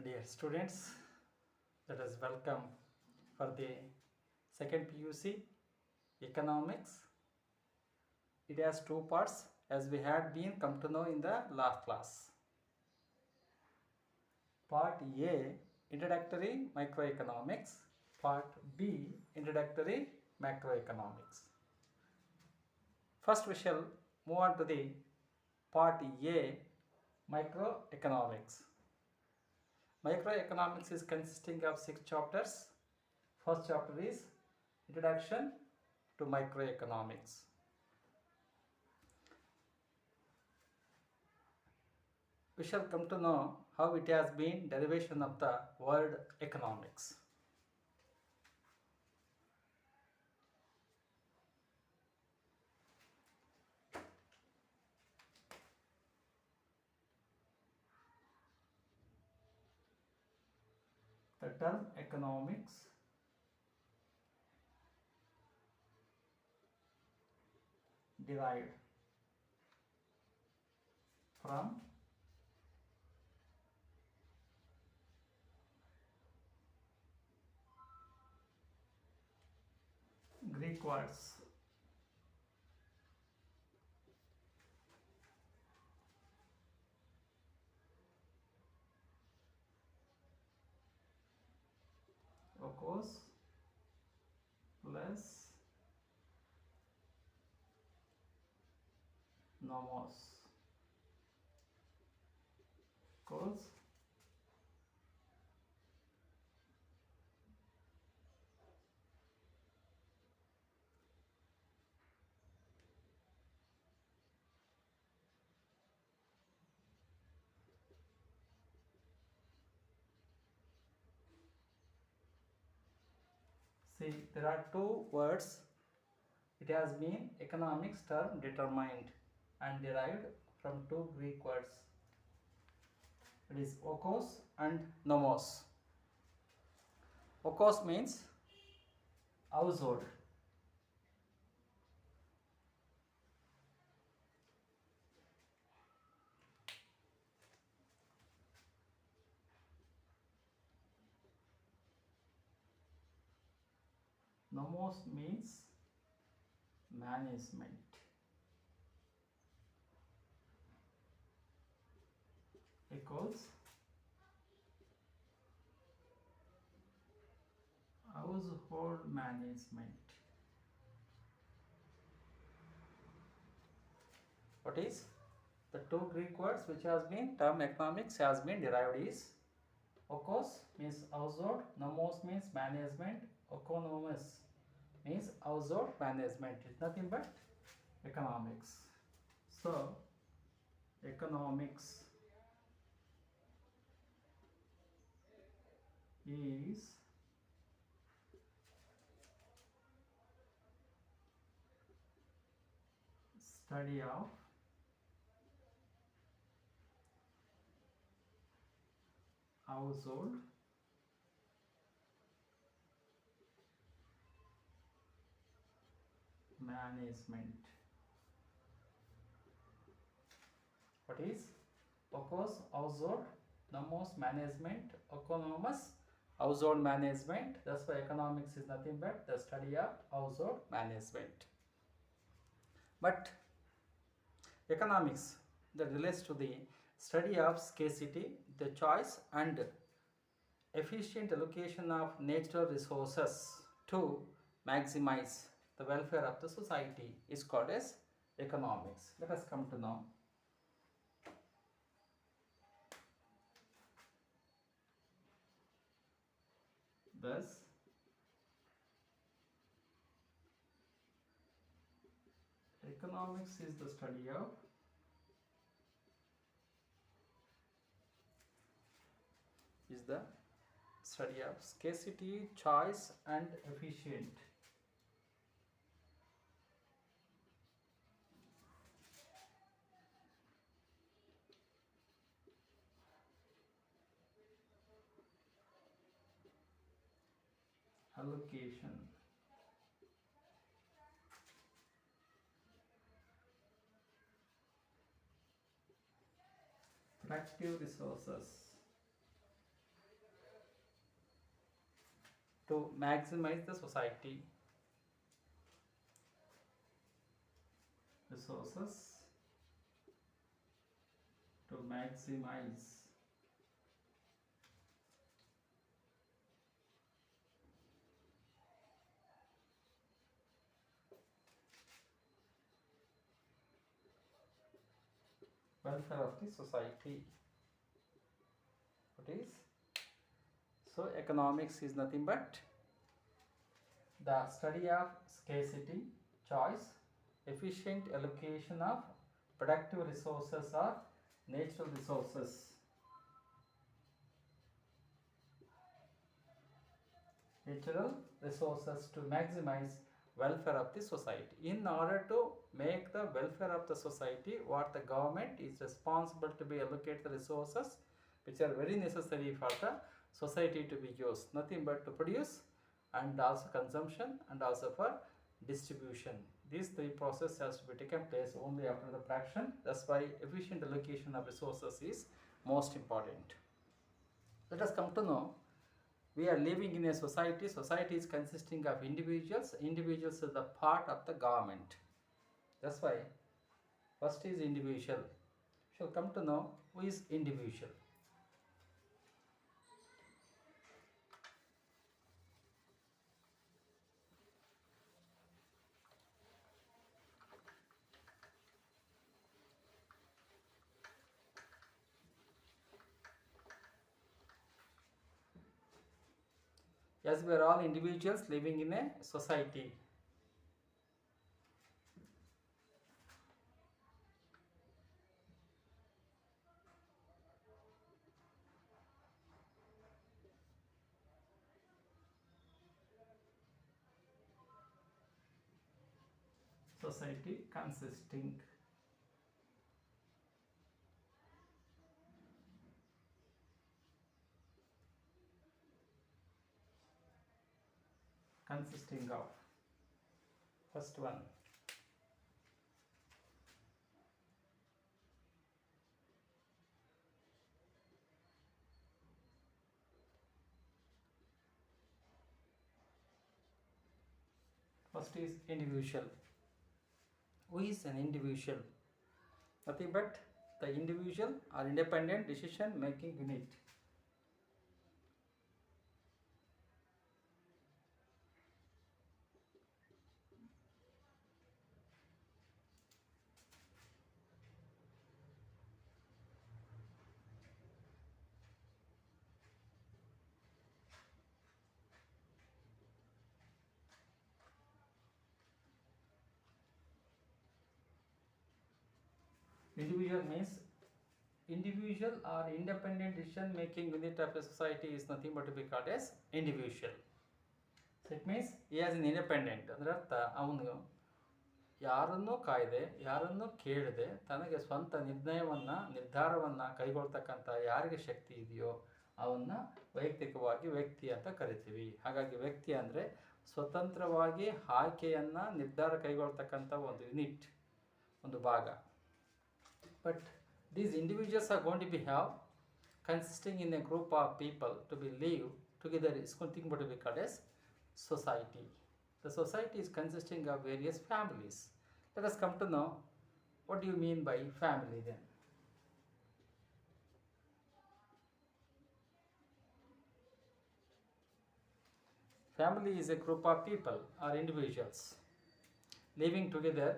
Dear students, let us welcome for the second PUC Economics. It has two parts as we had been come to know in the last class. Part A, Introductory Microeconomics. Part B, Introductory Macroeconomics. First we shall move on to the Part A, Microeconomics. Microeconomics is consisting of 6 chapters. First chapter is Introduction to Microeconomics. We shall come to know how it has been derivation of the word economics. The term economics derived from Greek words okos plus nomos. Okos See, there are two words. It has been economics term determined and derived from two Greek words. It is okos and nomos. Okos means household. Nomos means management. Equals household management. What is the two Greek words which has been term economics has been derived is okos means household, nomos means management, okonomos means household management. It's nothing but economics. So economics is study of household management. What is okos household, nomos management, okonomos household management. That's why economics is nothing but the study of household management. But economics that relates to the study of scarcity, the choice and efficient allocation of natural resources to maximize the welfare of the society is called as economics. Let us come to know. Thus, economics is the study of scarcity, choice and efficient allocation productive resources to maximize the society resources, to maximize welfare of the society. What is? So economics is nothing but the study of scarcity, choice, efficient allocation of productive resources or natural resources. Natural resources to maximize welfare of the society. In order to make the welfare of the society, what the government is responsible to be allocate the resources which are very necessary for the society to be used, nothing but to produce and also consumption and also for distribution. These three processes has to be taken place only after the fraction. That's why efficient allocation of resources is most important. Let us come to know, we are living in a society. Society is consisting of individuals. Individuals is the part of the government. That's why first is individual. Shall come to know who is individual. Yes, we are all individuals living in a society. Society consisting of, first one, first is individual. Who is an individual? Nothing but the individual or independent decision making unit. Individual means individual or independent decision making unit of a society is nothing but to be called as individual. So it means he is an independent. ಅದರ ಅರ್ಥ ಅವನು ಯಾರನ್ನೂ ಕಾಯ್ದೆ, ಯಾರನ್ನೂ ಕೇಳದೆ ತನಗೆ ಸ್ವಂತ ನಿರ್ಧಾರವನ್ನು ಕೈಗೊಳ್ತಕ್ಕಂಥ ಯಾರಿಗೆ ಶಕ್ತಿ ಇದೆಯೋ ಅವನ್ನ ವೈಯಕ್ತಿಕವಾಗಿ ವ್ಯಕ್ತಿ ಅಂತ ಕರಿತೀವಿ. ಹಾಗಾಗಿ ವ್ಯಕ್ತಿ ಅಂದರೆ ಸ್ವತಂತ್ರವಾಗಿ ಆಯ್ಕೆಯನ್ನು ನಿರ್ಧಾರ ಕೈಗೊಳ್ತಕ್ಕಂಥ ಒಂದು ಯೂನಿಟ್, ಒಂದು ಭಾಗ. But these individuals are going to be have consisting in a group of people to be live together is something but to be called as society. The society is consisting of various families. Let us come to know what do you mean by family then. Family is a group of people or individuals living together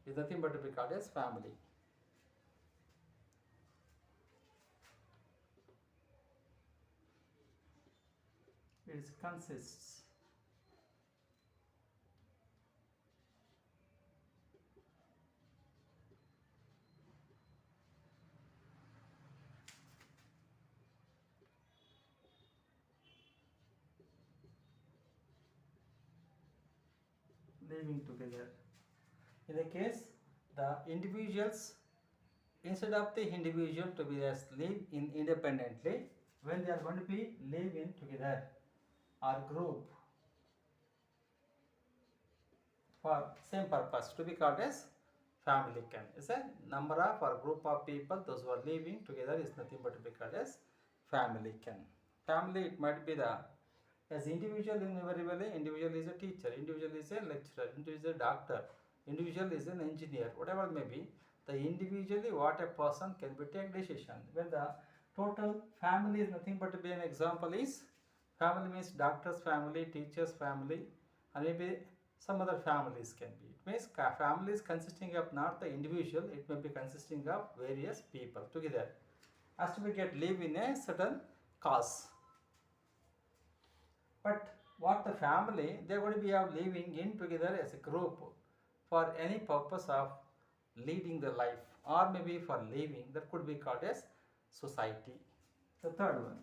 is nothing but to be called as family. It consists living together. In the case, the individuals, instead of the individual to be as live in independently, when they are going to be live in together or group for same purpose to be called as family can. Is a number of or group of people those who are living together is nothing but to be called as family can. Family, it might be the As individual in very well, individual is a teacher, individual is a lecturer, individual is a doctor, individual is an engineer, whatever it may be. The individually what a person can be take decision. When the total family is nothing but to be an example is family means doctor's family, teacher's family, and maybe some other families can be. It means family is consisting of not the individual, it may be consisting of various people together. As to be get live in a certain cause. But what the family, they are going to be living in together as a group for any purpose of leading the life or maybe for living, that could be called as society. The third one.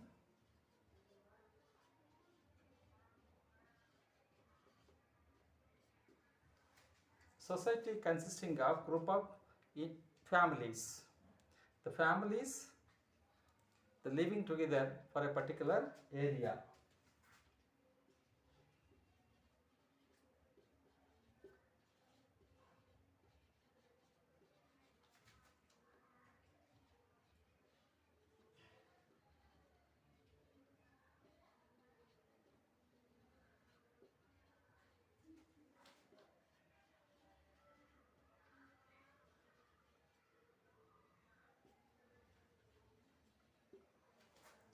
Society consisting of group of families. The families, the living together for a particular area.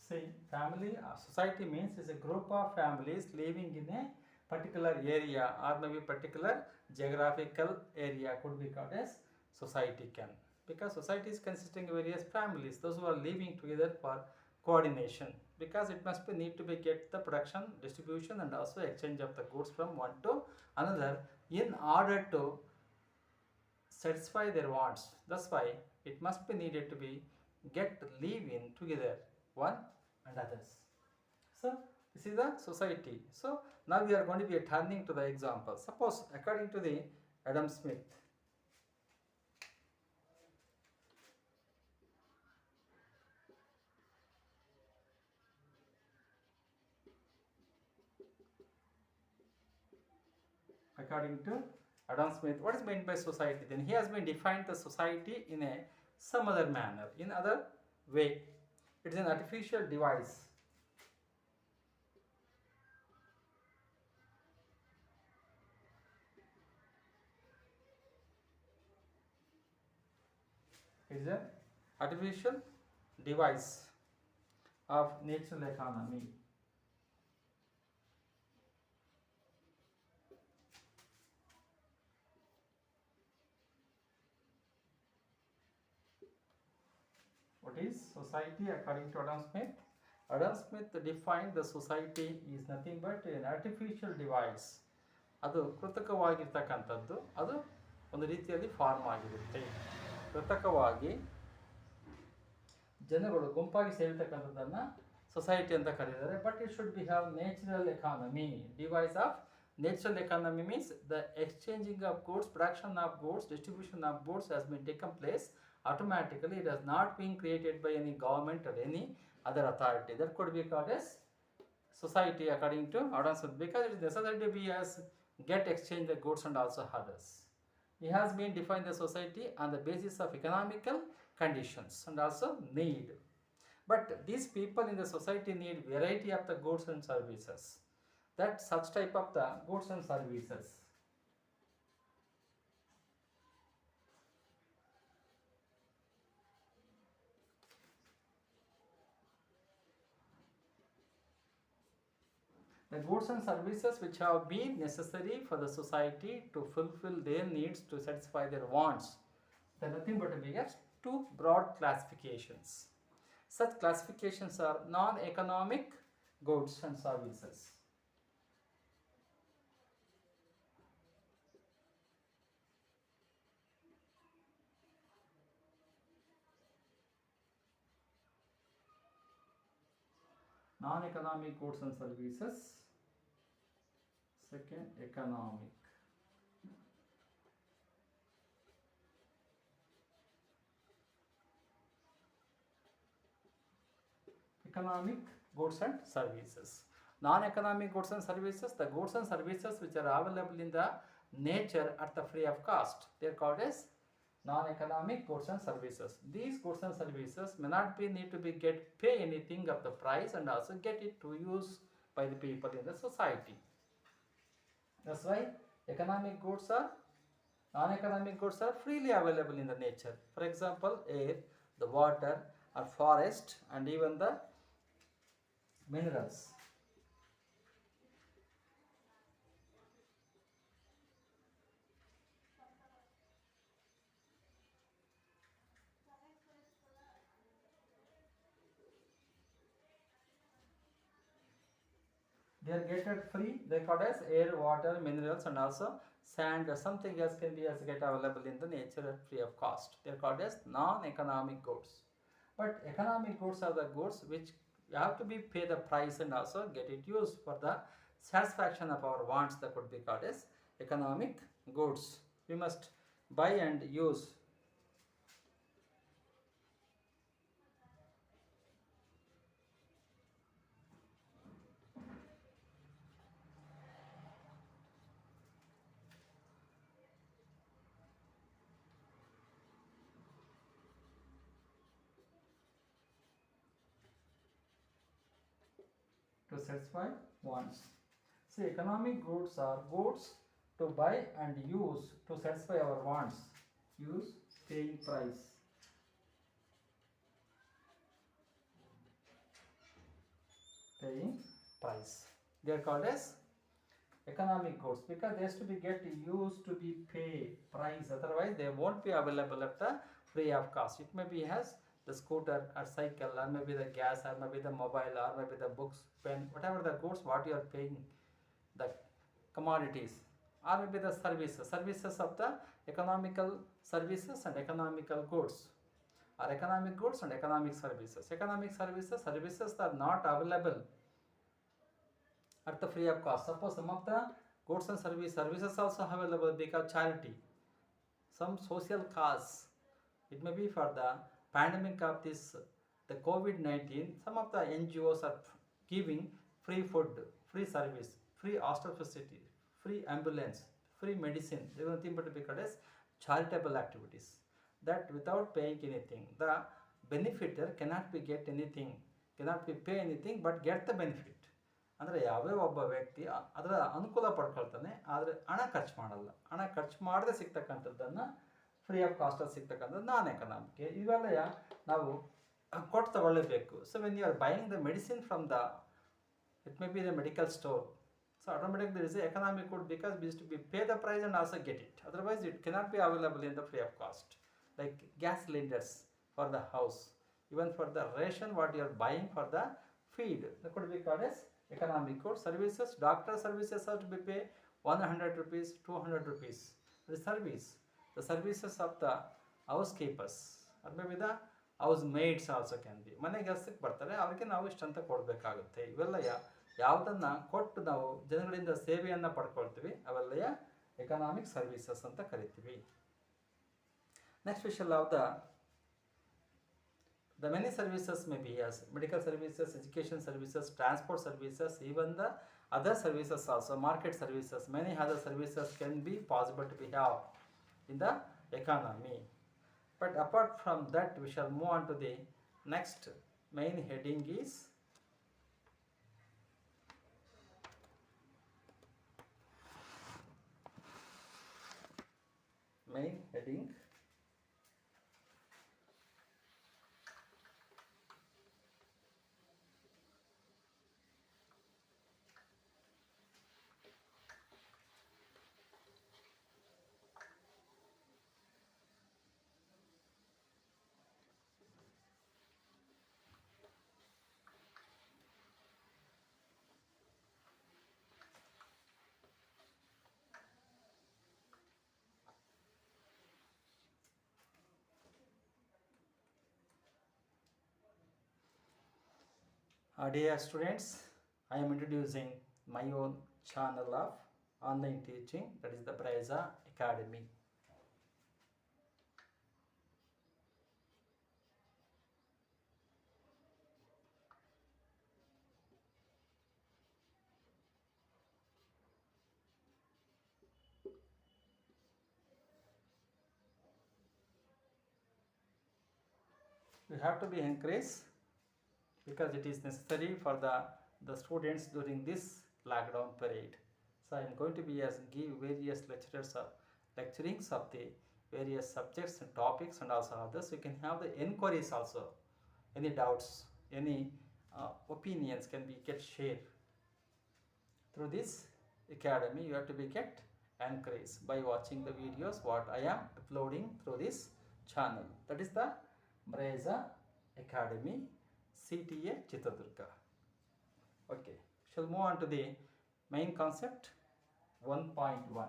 See, family, society means is a group of families living in a particular area or maybe particular geographical area, could be called as society can. Because society is consisting of various families, those who are living together for coordination. Because it must be need to be get the production, distribution, and also exchange of the goods from one to another in order to satisfy their wants. That's why it must be needed to be get live in together one and others. So this is the society. So now we are going to be turning to the example. Suppose according to the Adam Smith, according to Adam Smith, what is meant by society? Then he has been defined the society in a some other manner, in other way. It is an artificial device. It is an artificial device of natural economy. What is society according to Adam Smith? Adam Smith defined the society is nothing but an artificial device. ಅದು ಕೃತಕವಾಗಿರ್ತಕ್ಕಂಥದ್ದು, ಅದು ಒಂದು ರೀತಿಯಲ್ಲಿ form ಆಗಿರುತ್ತೆ. ಕೃತಕವಾಗಿ ಜನಗಳು ಗುಂಪಾಗಿ ಸೇರಿರ್ತಕ್ಕಂಥದ್ದನ್ನು society ಅಂತ ಕರೀತಾರೆ. But it should be have natural economy. Device of natural economy means the exchanging of goods, production of goods, distribution of goods has been taken place automatically. It has not been created by any government or any other authority. That could be called as society according to Adam Smith, because it is necessary to be as get exchange the goods and also others. He has been defined the society on the basis of economical conditions and also need. But these people in the society need variety of the goods and services. That such type of the goods and services. The goods and services which have been necessary for the society to fulfill their needs, to satisfy their wants. They are nothing but two broad classifications. Such classifications are non-economic goods and services. Non-economic goods and services. Second, economic. Economic goods and services. Non-economic goods and services, the goods and services which are available in the nature at the free of cost, they are called as non-economic goods and services. These goods and services may not be need to be get pay anything of the price and also get it to use by the people in the society. That's why economic goods are non-economic goods are freely available in the nature. For example, air, the water, or forest, and even the minerals. They are getted free. They called as air, water, minerals, and also sand or something else can be as get available in the nature free of cost. They are called as non-economic goods. But economic goods are the goods which you have to be pay the price and also get it used for the satisfaction of our wants. That could be called as economic goods. We must buy and use. To satisfy wants. See, economic goods are goods to buy and use to satisfy our wants. Use paying price. Paying price. They are called as economic goods because they has to be get used to be pay price. Otherwise, they won't be available at the free of cost. It may be has the scooter or cycle or maybe the gas or maybe the mobile or maybe the books, pen, whatever the goods what you are paying, the commodities or maybe the services of the economical services and economical goods or economic goods and economic services. Economic services are not available at the free of cost. Suppose some of the goods and services also available because charity, some social cause. It may be for the pandemic of this the COVID-19. Some of the NGOs are giving free food, free service, free hostel facility, free ambulance, free medicine. They will think but because as charitable activities. That without paying anything, the benefitor cannot be get anything, cannot be pay anything but get the benefit. ಅಂದರೆ ಯಾವೇ ಒಬ್ಬ ವ್ಯಕ್ತಿ ಅದರ ಅನುಕೂಲ ಪಡ್ಕೊಳ್ತಾನೆ ಆದರೆ ಹಣ ಖರ್ಚು ಮಾಡಲ್ಲ. ಹಣ ಖರ್ಚು ಮಾಡದೆ ಸಿಗ್ತಕ್ಕಂಥದ್ದನ್ನು ಫ್ರೀ ಆಫ್ ಕಾಸ್ಟಲ್ಲಿ ಸಿಗ್ತಕ್ಕಂಥದ್ದು ನಾನ್ ಎಕನಾಮಿಕ್. ಇವೆಲ್ಲ ನಾವು ಕೊಟ್ಟು ತಗೊಳ್ಳೇಬೇಕು. So when you are buying the medicine from the it may B the medical store. So automatically there is an economic good because we used to be pay the price and also get it. Otherwise it cannot be available in the free of cost. Like gas cylinders for the house, even for the ration what you are buying for the feed, that could be called as economic good. Services, doctor services have to be pay 100 rupees, 200 rupees. The services of the housekeepers or maybe the house maids also can be. ಮನೆ ಕೆಲಸಕ್ಕೆ ಬರ್ತಾರೆ ಅವರಿಗೆ ನಾವು ಇಷ್ಟಂತ ಕೊಡಬೇಕಾಗುತ್ತೆ. ಇವೆಲ್ಲ ಯಾವುದನ್ನು ಕೊಟ್ಟು ನಾವು ಜನಗಳಿಂದ ಸೇವೆಯನ್ನು ಪಡ್ಕೊಳ್ತೀವಿ ಅವೆಲ್ಲ ಎಕನಾಮಿಕ್ ಸರ್ವಿಸಸ್ ಅಂತ ಕರಿತೀವಿ. Next we shall have the many services may be as medical services, education services, transport services, even the other services also, market services, many other services can be possible to be have in the economy. But apart from that, we shall move on to the next main heading is main heading dear students, I am introducing my own channel of online teaching, that is the Braiza Academy. We have to be encouraged because it is necessary for the the students during this lockdown period. So I am going to be as give various lecturings of the various subjects and topics and also others. You can have the inquiries also. Any doubts, any opinions can be get shared through this academy. You have to be get encouraged by watching the videos what I am uploading through this channel. That is the Breza Academy CTA Chitradurga. Okay, shall move on to the main concept 1.1.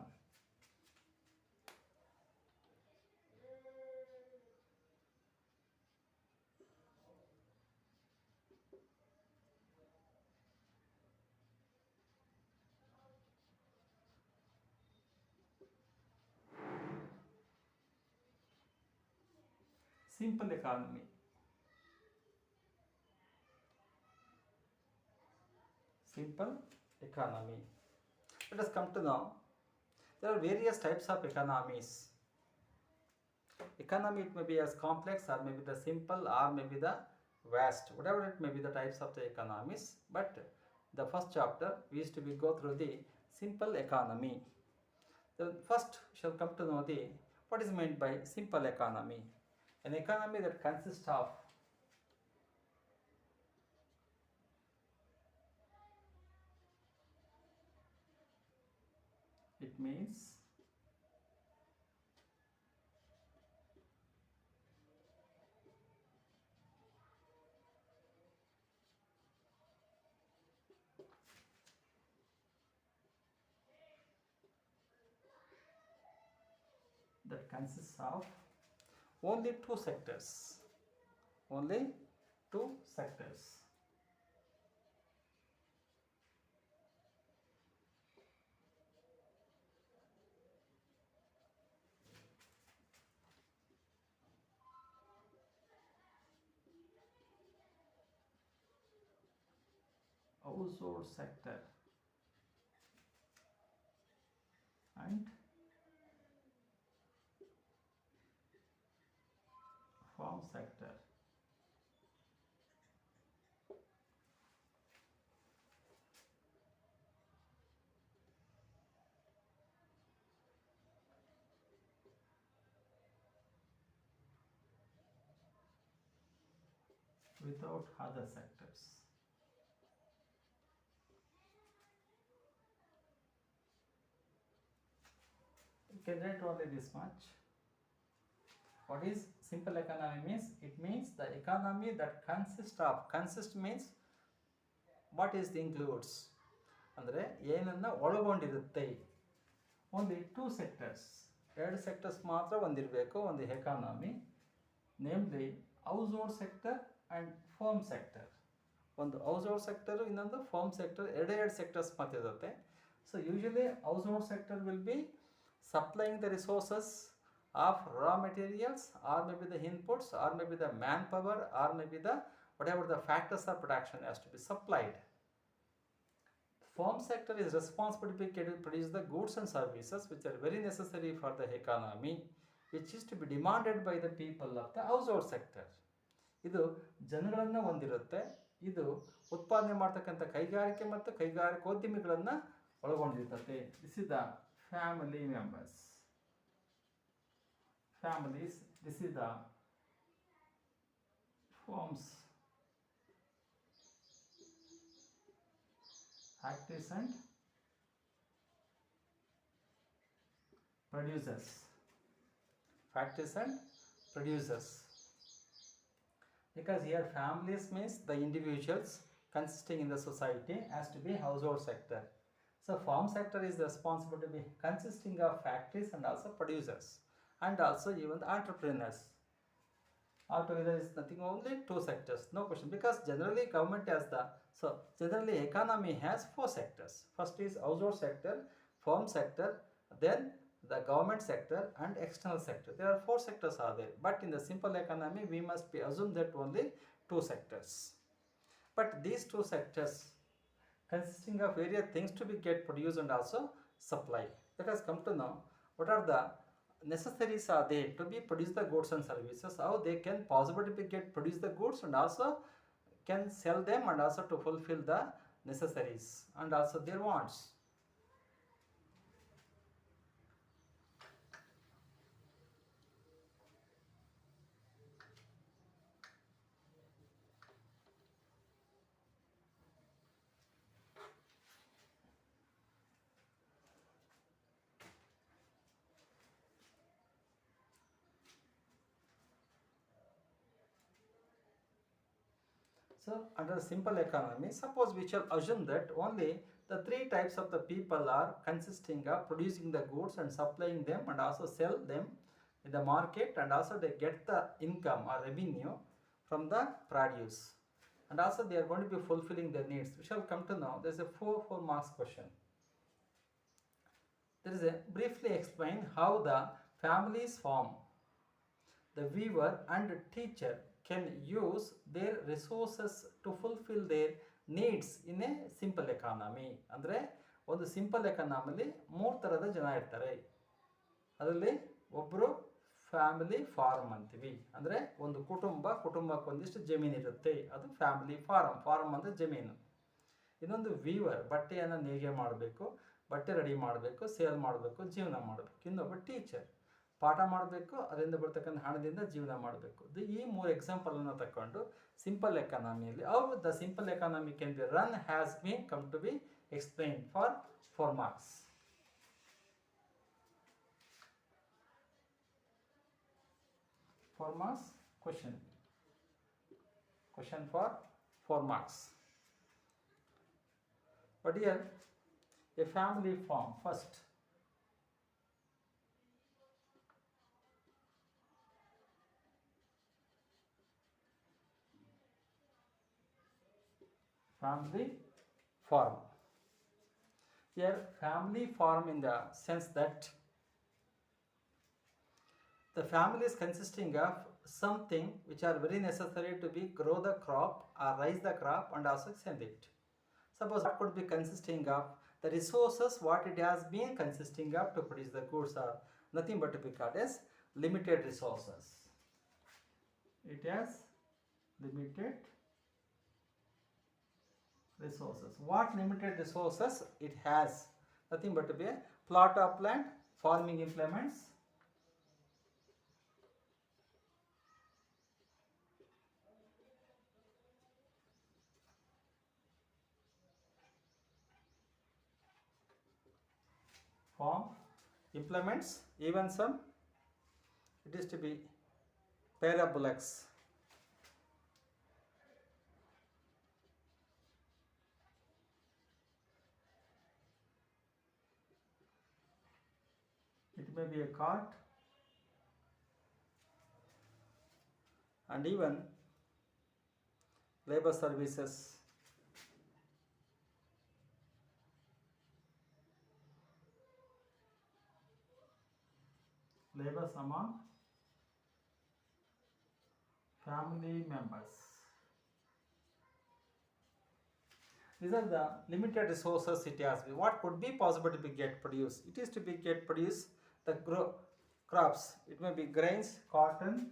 Simple economy. Simple economy. Let us come to know there are various types of economies. Economy, it may be as complex or maybe the simple or maybe the vast, whatever it may be the types of the economies. But the first chapter we used to be go through the simple economy. The first shall come to know the what is meant by simple economy. An economy that consists of it means that consists of only two sectors. Only two sectors. Household sector and farm sector. Without other sectors. You can write only this much. What is simple economy means? It means the economy that consists of. Consist means what is the includes. ಅಂದರೆ ಏನನ್ನ ಒಳಗೊಂಡಿರುತ್ತೆ. Only two sectors, ಎರಡು sectors ಮಾತ್ರ ಹೊಂದಿರಬೇಕು ಒಂದು economy, namely household sector and farm sector. ಒಂದು household sector, ಇನ್ನೊಂದು farm sector, ಎರಡು ಸೆಕ್ಟರ್ಸ್ ಮಾತಿರುತ್ತೆ. So usually household sector will be supplying the resources of raw materials or maybe the inputs or maybe the manpower or maybe the whatever the factors of production has to be supplied. Farm sector is responsible to produce the goods and services which are very necessary for the economy, which is to be demanded by the people of the household sector. ಇದು ಜನಗಳನ್ನು ಹೊಂದಿರುತ್ತೆ. ಇದು ಉತ್ಪಾದನೆ ಮಾಡ್ತಕ್ಕಂಥ ಕೈಗಾರಿಕೆ ಮತ್ತು ಕೈಗಾರಿಕೋದ್ಯಮಿಗಳನ್ನು ಒಳಗೊಂಡಿರ್ತದೆ. This is the family members. Families, this is the forms, factories and producers. Factories and producers. Because here families means the individuals consisting in the society has to be household sector. So farm sector is responsible to be consisting of factories and also producers and also even the entrepreneurs. Altogether is nothing, only two sectors, no question, because generally government has generally economy has four sectors. First is household sector, farm sector, then the government sector and external sector. There are four sectors are there, but in the simple economy we must be assume that only two sectors. But these two sectors consisting of various things to be get produced and also supply. Let us come to know what are the necessaries are there to be produce the goods and services, how they can possibly be get produce the goods and also can sell them and also to fulfill the necessaries and also their wants. So, under simple economy, suppose we shall assume that only the three types of the people are consisting of producing the goods and supplying them and also sell them in the market, and also they get the income or revenue from the produce, and also they are going to be fulfilling their needs. We shall come to know there is a 4 marks question. There is a briefly explain how the families form. The viewer and teacher can use their resources to fulfill their needs in a simple economy. ಅಂದರೆ ಒಂದು simple ಎಕಾನಮಿಲಿ 3 ಥರದ ಜನ ಇರ್ತಾರೆ. ಅದರಲ್ಲಿ ಒಬ್ಬರು family farm ಅಂತೀವಿ. ಅಂದರೆ ಒಂದು ಕುಟುಂಬಕ್ಕೆ ಒಂದಿಷ್ಟು ಜಮೀನು ಇರುತ್ತೆ, ಅದು ಫ್ಯಾಮಿಲಿ ಫಾರ್ಮ್ ಅಂದರೆ ಜಮೀನು. ಇನ್ನೊಂದು ವೀವರ್, ಬಟ್ಟೆಯನ್ನು ನೇಯ್ಗೆ ಮಾಡಬೇಕು, ಬಟ್ಟೆ ರೆಡಿ ಮಾಡಬೇಕು, ಸೇಲ್ ಮಾಡಬೇಕು, ಜೀವನ ಮಾಡಬೇಕು. ಇನ್ನೊಬ್ಬ ಟೀಚರ್, ಪಾಠ ಮಾಡಬೇಕು, ಅದರಿಂದ ಬರ್ತಕ್ಕಂಥ ಹಣದಿಂದ ಜೀವನ ಮಾಡಬೇಕು. ಈ 3 ಎಕ್ಸಾಂಪಲನ್ನು ತಗೊಂಡು ಸಿಂಪಲ್ ಎಕಾನಮಿಯಲ್ಲಿ how the simple economy can be run has been come to be explain for 4 marks. Question for 4 marks. But here a family farm first. Family farm. Here family farm in the sense that the family is consisting of something which are very necessary to be grow the crop or raise the crop and also sell it. Suppose what could be consisting of the resources what it has been consisting of to produce the goods are nothing but to be called as limited resources. It has limited resources. What limited resources it has? Nothing but to be a plot of land, farming implements, farm implements, even some it is to be pair of bullocks. It may be a cart and even labor services. Labors among family members. These are the limited resources it has. What could be possible to be get produced? It is to be get produced the crops. It may be grains, cotton,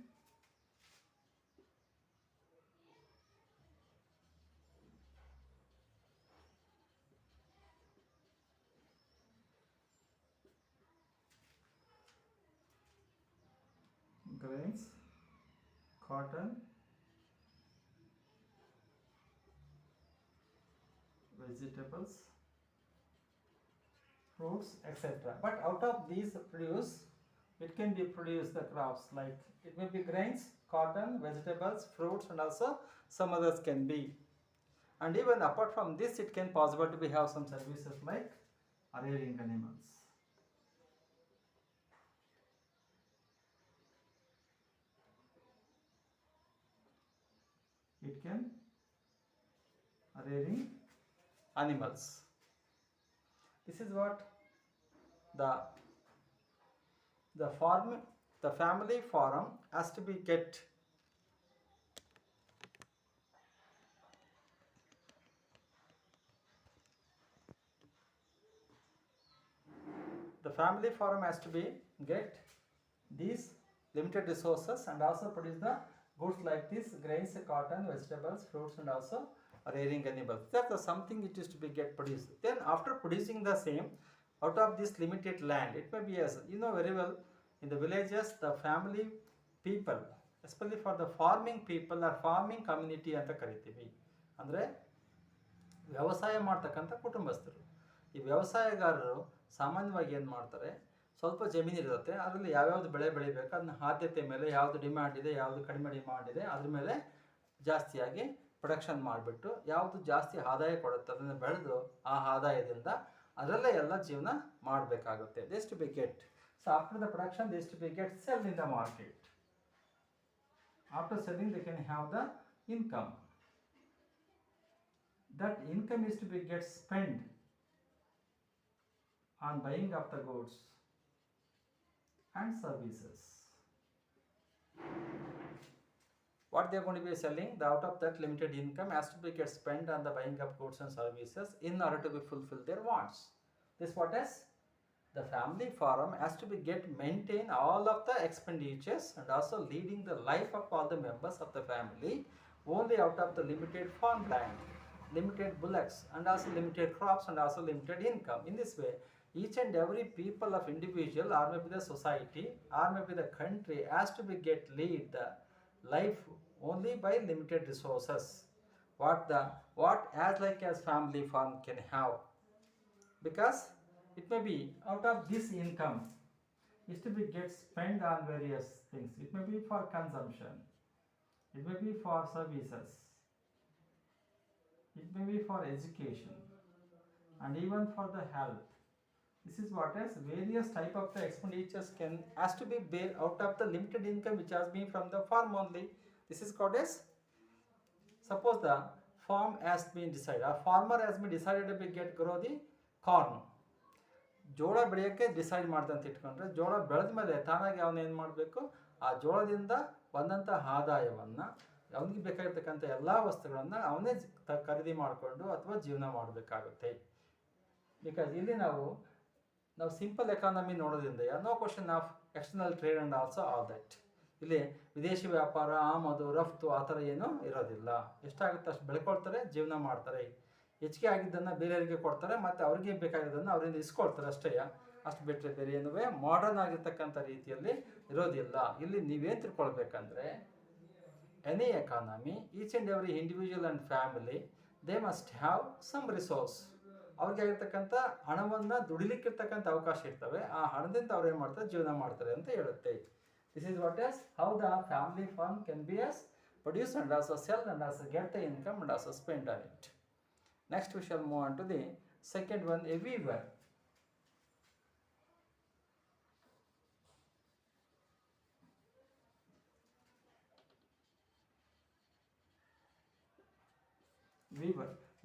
vegetables, fruits, etc. But out of these produce, it can be produced the crops like it may be grains, cotton, vegetables, fruits, and also some others can be. And even apart from this, it can possible to be have some services like rearing animals. It can rearing animals. This is what the family farm has to be get. The family farm has to be get these limited resources and also produce the goods like this grains, cotton, vegetables, fruits, and also or rearing animals. That's something it is to be get produced. Then after producing the same, out of this limited land, it may be, as you know very well, in the villages, the family people, especially for the farming people or farming community ಅಂತ ಕರಿತೀವಿ. ಅಂದರೆ ವ್ಯವಸಾಯ ಮಾಡ್ತಕ್ಕಂಥ ಕುಟುಂಬಸ್ಥರು. ಈ ವ್ಯವಸಾಯಗಾರರು ಸಾಮಾನ್ಯವಾಗಿ ಏನು ಮಾಡ್ತಾರೆ, ಸ್ವಲ್ಪ ಜಮೀನು ಇರುತ್ತೆ, ಅದರಲ್ಲಿ ಯಾವ್ಯಾವ್ದು ಬೆಳೆ ಬೆಳಿಬೇಕು ಅದನ್ನ ಆದ್ಯತೆ ಮೇಲೆ ಯಾವುದು ಡಿಮ್ಯಾಂಡ್ ಇದೆ, ಯಾವುದು ಕಡಿಮೆ ಡಿಮ್ಯಾಂಡ್ ಇದೆ, ಅದ್ರ ಮೇಲೆ ಜಾಸ್ತಿಯಾಗಿ ಪ್ರೊಡಕ್ಷನ್ ಮಾಡಿಬಿಟ್ಟು ಯಾವುದು ಜಾಸ್ತಿ ಆದಾಯ ಕೊಡುತ್ತೆ ಅದನ್ನು ಬೆಳೆದು ಆ ಆದಾಯದಿಂದ ಅದರಲ್ಲೇ ಎಲ್ಲ ಜೀವನ ಮಾಡಬೇಕಾಗುತ್ತೆ. This to be get. So after the production this to be get sell in the market. After selling they can have the income. That income is to be get spent on buying of the goods and services. What they are going to be selling, the out of that limited income has to be get spent on the buying of goods and services in order to be fulfill their wants. This what is the family farm has to be get maintain all of the expenditures and also leading the life of all the members of the family only out of the limited farmland, limited bullocks and also limited crops and also limited income. In this way, each and every people of individual or maybe the society or maybe the country has to be get lead the life only by limited resources. What as like as family farm can have, because it may be out of this income is to be get spent on various things. It may be for consumption, it may be for services, it may be for education and even for the health. This is what is various type of the expenditures can has to be bear out of the limited income which has been from the farm only. This is called as, suppose the farm has been decided, a farmer has been decided to be get grow the corn. ಜೋಳ ಬೆಳೆಯೋಕ್ಕೆ decide ಮಾಡ್ದಂತ ಇಟ್ಕೊಂಡ್ರೆ, ಜೋಳ ಬೆಳೆದ ಮೇಲೆ ತಾನಾಗಿ ಅವನೇನು ಮಾಡಬೇಕು, ಆ ಜೋಳದಿಂದ ಬಂದಂಥ ಆದಾಯವನ್ನು ಅವನಿಗೆ ಬೇಕಾಗಿರ್ತಕ್ಕಂಥ ಎಲ್ಲ ವಸ್ತುಗಳನ್ನು ಅವನೇ ಖರೀದಿ ಮಾಡಿಕೊಂಡು ಅಥವಾ ಜೀವನ ಮಾಡಬೇಕಾಗುತ್ತೆ. ಬಿಕಾಸ್ ಇಲ್ಲಿ ನಾವು ಸಿಂಪಲ್ ಎಕಾನಮಿ ನೋಡೋದ್ರಿಂದ no question of external trade and also all that. ಇಲ್ಲಿ ವಿದೇಶಿ ವ್ಯಾಪಾರ, ಆಮದು ರಫ್ತು ಆ ಥರ ಏನೂ ಇರೋದಿಲ್ಲ. ಎಷ್ಟಾಗುತ್ತೆ ಅಷ್ಟು ಬೆಳ್ಕೊಳ್ತಾರೆ, ಜೀವನ ಮಾಡ್ತಾರೆ. ಹೆಚ್ಚಿಗೆ ಆಗಿದ್ದನ್ನು ಬೇರೆಯವರಿಗೆ ಕೊಡ್ತಾರೆ, ಮತ್ತು ಅವ್ರಿಗೆ ಬೇಕಾಗಿದ್ದನ್ನು ಅವರಿಂದ ಇಸ್ಕೊಳ್ತಾರೆ ಅಷ್ಟೇ. ಅಷ್ಟು ಬಿಟ್ಟರೆ ಬೇರೆ ಏನೂ ಮಾಡರ್ನ್ ಆಗಿರ್ತಕ್ಕಂಥ ರೀತಿಯಲ್ಲಿ ಇರೋದಿಲ್ಲ. ಇಲ್ಲಿ ನೀವೇನು ತಿಳ್ಕೊಳ್ಬೇಕಂದ್ರೆ, any economy, each and every individual and family, they must have some resource. ಅವ್ರಿಗೆ ಆಗಿರ್ತಕ್ಕಂಥ ಹಣವನ್ನು ದುಡಿಲಿಕ್ಕಿರ್ತಕ್ಕಂಥ ಅವಕಾಶ ಇರ್ತವೆ. ಆ ಹಣದಿಂದ ಅವ್ರು ಏನು ಮಾಡ್ತಾರೆ, ಜೀವನ ಮಾಡ್ತಾರೆ ಅಂತ ಹೇಳುತ್ತೆ. This is what is how the family firm can be as produce and also sell and also get the income and also spend on it. Next we shall move on to the second one, a weaver.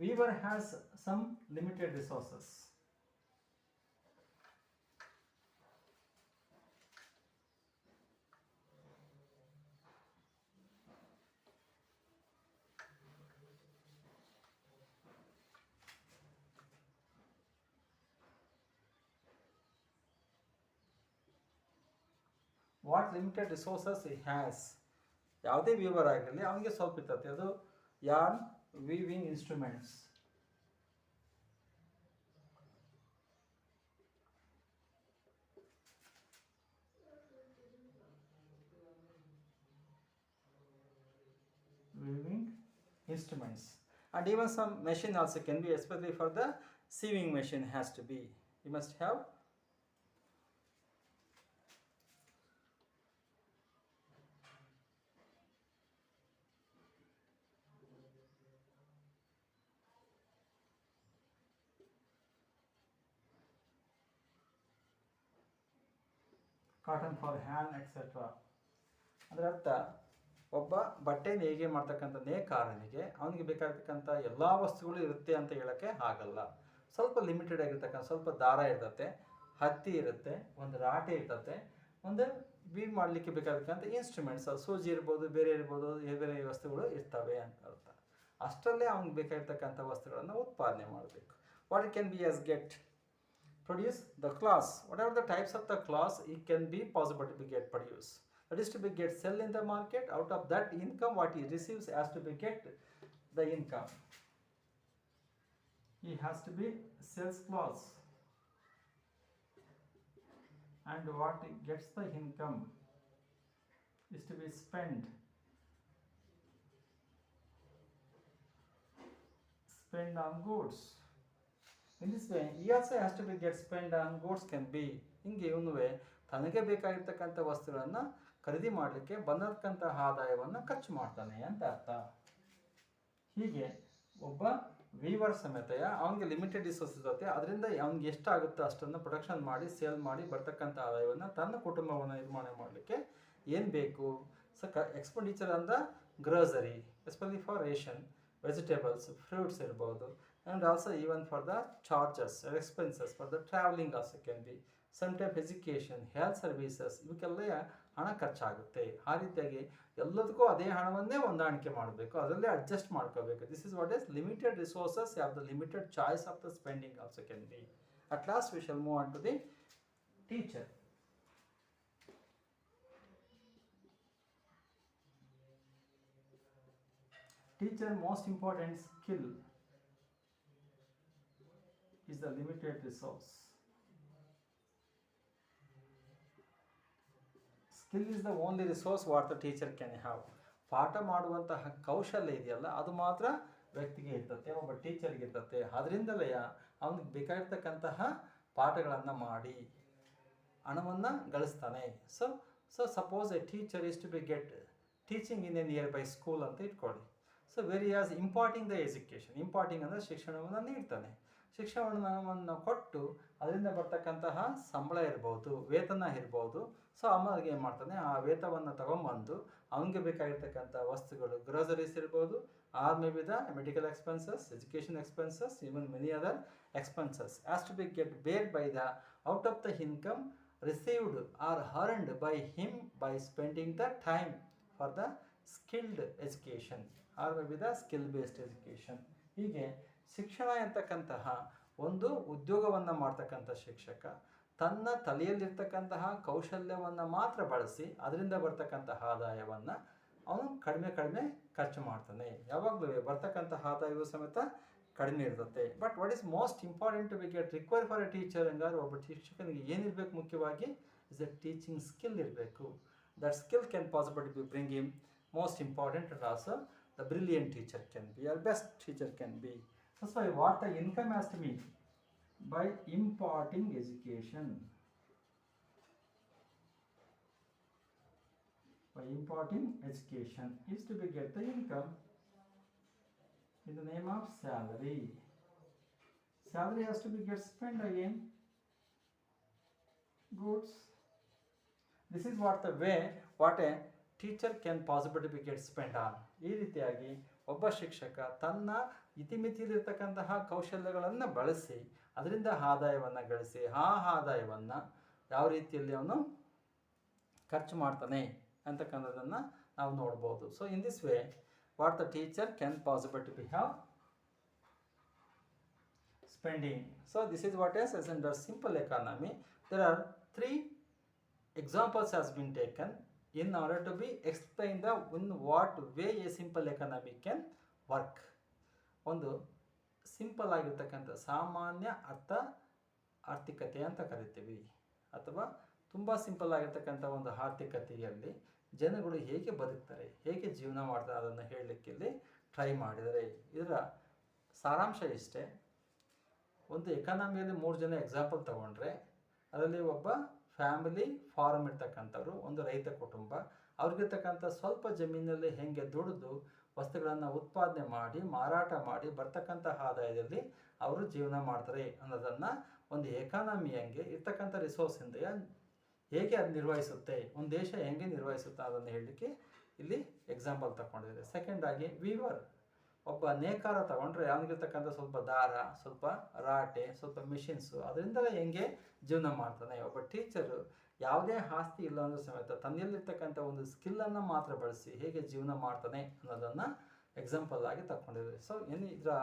Weaver has some limited resources. What limited resources he has, ಯಾವುದೇ Weaver ಆಗಿರಲಿ ಅವನಿಗೆ ಸ್ವಲ್ಪ ಇರ್ತದೆ. ಅದು yarn weaving instruments. Weaving instruments and even some machine also can be, especially for the sewing machine has to be, you must have cotton for hand etcetera. ಅದರ ಅರ್ಥ, ಒಬ್ಬ ಬಟ್ಟೆ ನೇಯ್ಗೆ ಮಾಡ್ತಕ್ಕಂಥ ನೇಕಾರನಿಗೆ ಅವನಿಗೆ ಬೇಕಾಗಿರ್ತಕ್ಕಂಥ ಎಲ್ಲ ವಸ್ತುಗಳು ಇರುತ್ತೆ ಅಂತ ಹೇಳೋಕ್ಕೆ ಆಗಲ್ಲ. ಸ್ವಲ್ಪ ಲಿಮಿಟೆಡ್ ಆಗಿರ್ತಕ್ಕಂಥ ಸ್ವಲ್ಪ ದಾರ ಇರ್ತತೆ, ಹತ್ತಿ ಇರುತ್ತೆ, ಒಂದು ರಾಟೆ ಇರ್ತತೆ, ಒಂದು ವೀವ್ ಮಾಡಲಿಕ್ಕೆ ಬೇಕಾಗಿರ್ತಕ್ಕಂಥ ಇನ್ಸ್ಟ್ರೂಮೆಂಟ್ಸ್, ಸೂಜಿ ಇರ್ಬೋದು, ಬೇರೆ ಇರ್ಬೋದು, ಬೇರೆ ವಸ್ತುಗಳು ಇರ್ತವೆ ಅಂತ ಅರ್ಥ. ಅಷ್ಟರಲ್ಲೇ ಅವ್ನಿಗೆ ಬೇಕಾಗಿರ್ತಕ್ಕಂಥ ವಸ್ತುಗಳನ್ನು ಉತ್ಪಾದನೆ ಮಾಡಬೇಕು. What it can be as get produce the cloth, whatever the types of the cloth it can be possible to be get produce, that is to be get sell in the market. Out of that income what he receives has to be get the income. he has to be sales clothes, and what he gets the income is to be spent on goods. In this way, he also has to be get spent on goods can be. ಹಿಂಗೆ ಇವನು ತನಗೆ ಬೇಕಾಗಿರ್ತಕ್ಕಂಥ ವಸ್ತುಗಳನ್ನು ಖರೀದಿ ಮಾಡಲಿಕ್ಕೆ ಬಂದಕ್ಕಂತಹ ಆದಾಯವನ್ನು ಖರ್ಚು ಮಾಡ್ತಾನೆ ಅಂತ ಅರ್ಥ. ಹೀಗೆ ಒಬ್ಬ ವೀವರ್ ಸಮೇತ ಅವನಿಗೆ ಲಿಮಿಟೆಡ್ ರಿಸೋರ್ಸಸ್ ಇರುತ್ತೆ, ಅದರಿಂದ ಅವ್ನಿಗೆ ಎಷ್ಟಾಗುತ್ತೋ ಅಷ್ಟನ್ನು ಪ್ರೊಡಕ್ಷನ್ ಮಾಡಿ ಸೇಲ್ ಮಾಡಿ ಬರ್ತಕ್ಕಂಥ ಆದಾಯವನ್ನು ತನ್ನ ಕುಟುಂಬವನ್ನು ನಿರ್ಮಾಣ ಮಾಡಲಿಕ್ಕೆ ಏನು ಬೇಕು. ಸೊ ಎಕ್ಸ್ಪೆಂಡಿಚರ್ ಅಂದ grocery, especially for ration, vegetables, fruits ಇರ್ಬೋದು, and also even for the charges expenses for the travelling also can be, some type education, health services, ಇವಕ್ಕೆಲ್ಲ ಹಣ ಖರ್ಚಾಗುತ್ತೆ. ಆ ರೀತಿಯಾಗಿ ಎಲ್ಲದಕ್ಕೂ ಅದೇ ಹಣವನ್ನೇ ಹೊಂದಾಣಿಕೆ ಮಾಡಬೇಕು, ಅದರಲ್ಲೇ ಅಡ್ಜಸ್ಟ್ ಮಾಡ್ಕೋಬೇಕು. This is what is limited resources have the limited choice of the spending also can be. At last we shall move on to the teacher. Teacher most important skill is the limited resource. Skill is the only resource what the teacher can have. ಪಾಠ ಮಾಡುವಂತಹ ಕೌಶಲ್ಯ ಇದೆಯಲ್ಲ ಅದು ಮಾತ್ರ ವ್ಯಕ್ತಿಗೆ ಇರ್ತತೆ, ಒಬ್ಬ ಟೀಚರ್ಗೆ ಇರ್ತತೆ. ಅದರಿಂದಲೇ ಅವನಿಗೆ ಬೇಕಾಗಿರ್ತಕ್ಕಂತಹ ಪಾಠಗಳನ್ನು ಮಾಡಿ ಹಣವನ್ನು ಗಳಿಸ್ತಾನೆ. So suppose a teacher is to be get teaching in a nearby school ಅಂತ ಇಟ್ಕೊಳ್ಳಿ. So very as imparting the education, imparting ಅಂದರೆ ಶಿಕ್ಷಣವನ್ನು ನೀಡ್ತಾನೆ. ಶಿಕ್ಷಣವನ್ನು ಕೊಟ್ಟು ಅದರಿಂದ ಬರ್ತಕ್ಕಂತಹ ಸಂಬಳ ಇರ್ಬೋದು, ವೇತನ ಇರ್ಬೋದು. ಸೊ ಅಮ್ಮಗೆ ಏನು ಮಾಡ್ತಾನೆ, ಆ ವೇತನವನ್ನು ತಗೊಂಬಂದು ಅವನಿಗೆ ಬೇಕಾಗಿರ್ತಕ್ಕಂಥ ವಸ್ತುಗಳು, ಗ್ರೋಸರೀಸ್ ಇರ್ಬೋದು, or may be the medical expenses, education expenses, even many other expenses has to be get bear by the out of the income received or earned by him by spending the time for the skilled education or maybe the skill based education. ಹೀಗೆ ಶಿಕ್ಷಣ ಎಂತಕ್ಕಂತಹ ಒಂದು ಉದ್ಯೋಗವನ್ನು ಮಾಡ್ತಕ್ಕಂಥ ಶಿಕ್ಷಕ ತನ್ನ ತಲೆಯಲ್ಲಿರ್ತಕ್ಕಂತಹ ಕೌಶಲ್ಯವನ್ನು ಮಾತ್ರ ಬಳಸಿ ಅದರಿಂದ ಬರ್ತಕ್ಕಂತಹ ಆದಾಯವನ್ನು ಅವನು ಕಡಿಮೆ ಖರ್ಚು ಮಾಡ್ತಾನೆ. ಯಾವಾಗಲೂ ಬರ್ತಕ್ಕಂತಹ ಆದಾಯವೂ ಸಮೇತ ಕಡಿಮೆ ಇರ್ತದೆ. But what is most important to be get require for a teacher ಹಂಗಾದ್ರೆ ಒಬ್ಬ ಶಿಕ್ಷಕನಿಗೆ ಏನಿರಬೇಕು ಮುಖ್ಯವಾಗಿ ಇಸ್ ಎ ಟೀಚಿಂಗ್ ಸ್ಕಿಲ್ ಇರಬೇಕು. That skill can possible to be bring him most important and also the brilliant teacher can be or best teacher can be. So what the income has to be by imparting education. By imparting education is to be get the income in the name of salary. Salary has to be get spent again goods. This is what the way what a teacher can possibly be get spent on. ಈ ರೀತಿಯಾಗಿ ಒಬ್ಬ ಶಿಕ್ಷಕ ತನ್ನ ಇತಿಮಿತಿಯಲ್ಲಿರ್ತಕ್ಕಂತಹ ಕೌಶಲ್ಯಗಳನ್ನು ಬಳಸಿ ಅದರಿಂದ ಆದಾಯವನ್ನು ಗಳಿಸಿ ಆ ಆದಾಯವನ್ನು ಯಾವ ರೀತಿಯಲ್ಲಿ ಅವನು ಖರ್ಚು ಮಾಡ್ತಾನೆ ಅಂತಕ್ಕಂಥದ್ದನ್ನು ನಾವು ನೋಡ್ಬೋದು. So in this way what the teacher can possible to be have spending. So this is what is as in the simple economy. There are 3 examples has been taken in order to be explain the in what way a simple economy can work. ಒಂದು simple ಆಗಿರ್ತಕ್ಕಂಥ ಸಾಮಾನ್ಯ ಆರ್ಥಿಕತೆ ಅಂತ ಕರಿತೀವಿ, ಅಥವಾ ತುಂಬ simple ಆಗಿರ್ತಕ್ಕಂಥ ಒಂದು ಆರ್ಥಿಕತೆಯಲ್ಲಿ ಜನಗಳು ಹೇಗೆ ಬದುಕ್ತಾರೆ, ಹೇಗೆ ಜೀವನ ಮಾಡ್ತಾರೆ ಅದನ್ನು ಹೇಳಲಿಕ್ಕೆ ಇಲ್ಲಿ ಟ್ರೈ ಮಾಡಿದರೆ. ಇದರ ಸಾರಾಂಶ ಇಷ್ಟೇ. ಒಂದು ಎಕಾನಮಿಯಲ್ಲಿ 3 ಜನ ಎಕ್ಸಾಂಪಲ್ ತಗೊಂಡ್ರೆ ಅದರಲ್ಲಿ ಒಬ್ಬ ಫ್ಯಾಮಿಲಿ ಫಾರ್ಮ್ ಇರ್ತಕ್ಕಂಥವ್ರು, ಒಂದು ರೈತ ಕುಟುಂಬ, ಅವ್ರಿಗಿರ್ತಕ್ಕಂಥ ಸ್ವಲ್ಪ ಜಮೀನಲ್ಲಿ ಹೇಗೆ ದುಡಿದು ವಸ್ತುಗಳನ್ನು ಉತ್ಪಾದನೆ ಮಾಡಿ ಮಾರಾಟ ಮಾಡಿ ಬರ್ತಕ್ಕಂಥ ಆದಾಯದಲ್ಲಿ ಅವರು ಜೀವನ ಮಾಡ್ತಾರೆ ಅನ್ನೋದನ್ನು ಒಂದು ಎಕಾನಮಿ ಹಂಗೆ ಇರ್ತಕ್ಕಂಥ ರಿಸೋರ್ಸಿಂದ ಹೇಗೆ ಅದು ನಿರ್ವಹಿಸುತ್ತೆ, ಒಂದು ದೇಶ ಹೇಗೆ ನಿರ್ವಹಿಸುತ್ತೆ ಅದನ್ನು ಹೇಳಲಿಕ್ಕೆ ಇಲ್ಲಿ ಎಕ್ಸಾಂಪಲ್ ತಗೊಂಡಿದ್ದಾರೆ. ಸೆಕೆಂಡ್ ಆಗಿ ವೀವರ್, ಒಬ್ಬ ನೇಕಾರ ತಗೊಂಡ್ರೆ ಅವನಿಗಿರ್ತಕ್ಕಂಥ ಸ್ವಲ್ಪ ದಾರ, ಸ್ವಲ್ಪ ರಾಟೆ, ಸ್ವಲ್ಪ ಮಿಷಿನ್ಸು, ಅದರಿಂದಲೇ ಹೆಂಗೆ ಜೀವನ ಮಾಡ್ತಾನೆ. ಒಬ್ಬ ಟೀಚರು ಯಾವುದೇ ಆಸ್ತಿ ಇಲ್ಲ ಅಂದ್ರೂ ಸಮೇತ ತನ್ನಲ್ಲಿರ್ತಕ್ಕಂಥ ಒಂದು ಸ್ಕಿಲ್ಲನ್ನು ಮಾತ್ರ ಬಳಸಿ ಹೇಗೆ ಜೀವನ ಮಾಡ್ತಾನೆ ಅನ್ನೋದನ್ನು ಎಕ್ಸಾಂಪಲ್ ಆಗಿ ತಗೊಂಡಿದ್ದಾರೆ. ಸೊ ಇದರ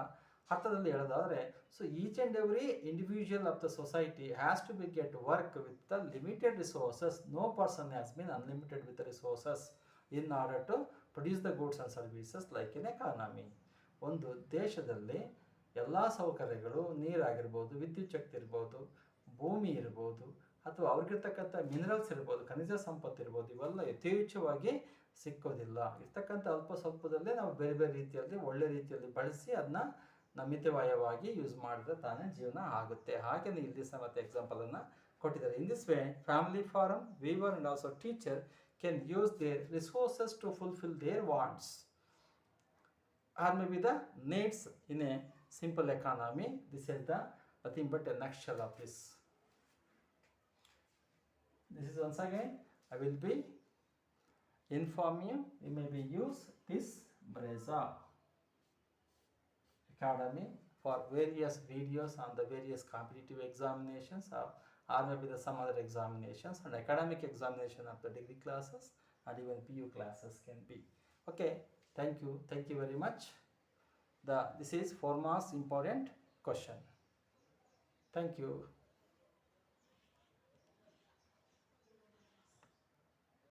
ಅರ್ಥದಲ್ಲಿ ಹೇಳೋದಾದರೆ, so each and every individual of the society has to be get work with the limited resources. No person has been unlimited with the resources in order to produce the goods and services like in economy. ಒಂದು ದೇಶದಲ್ಲಿ ಎಲ್ಲ ಸೌಕರ್ಯಗಳು ನೀರಾಗಿರ್ಬೋದು, ವಿದ್ಯುತ್ ಶಕ್ತಿ ಇರ್ಬೋದು, ಭೂಮಿ ಇರ್ಬೋದು, ಅಥವಾ ಅವ್ರಿಗಿರ್ತಕ್ಕಂಥ minerals ಇರ್ಬೋದು, ಖನಿಜ ಸಂಪತ್ತು ಇರ್ಬೋದು, ಇವೆಲ್ಲ ಯಥೇಚ್ಛವಾಗಿ ಸಿಕ್ಕೋದಿಲ್ಲ. ಇರ್ತಕ್ಕಂಥ ಅಲ್ಪ ಸ್ವಲ್ಪದಲ್ಲೇ ನಾವು ಬೇರೆ ಬೇರೆ ರೀತಿಯಲ್ಲಿ ಒಳ್ಳೆ ರೀತಿಯಲ್ಲಿ ಬಳಸಿ ಅದನ್ನ ಮಿತವ್ಯಯವಾಗಿ ಯೂಸ್ ಮಾಡಿದ್ರೆ ತಾನೇ ಜೀವನ ಆಗುತ್ತೆ. ಹಾಗೆಯೇ ಇಲ್ಲಿ ಸಹ ಮತ್ತೆ ಎಕ್ಸಾಂಪಲನ್ನು ಕೊಟ್ಟಿದ್ದಾರೆ. In this way family farm, weaver and also teacher can use their resources to fulfil their wants or maybe the needs in a simple economy. This is the nothing but a nutshell of this. This is once again I will be inform you. You may be use this Breza Academy for various videos on the various competitive examinations or maybe the some other examinations and academic examination of the degree classes and even PU classes can be. Okay. Thank you very much. This is 4 marks important question. Thank you.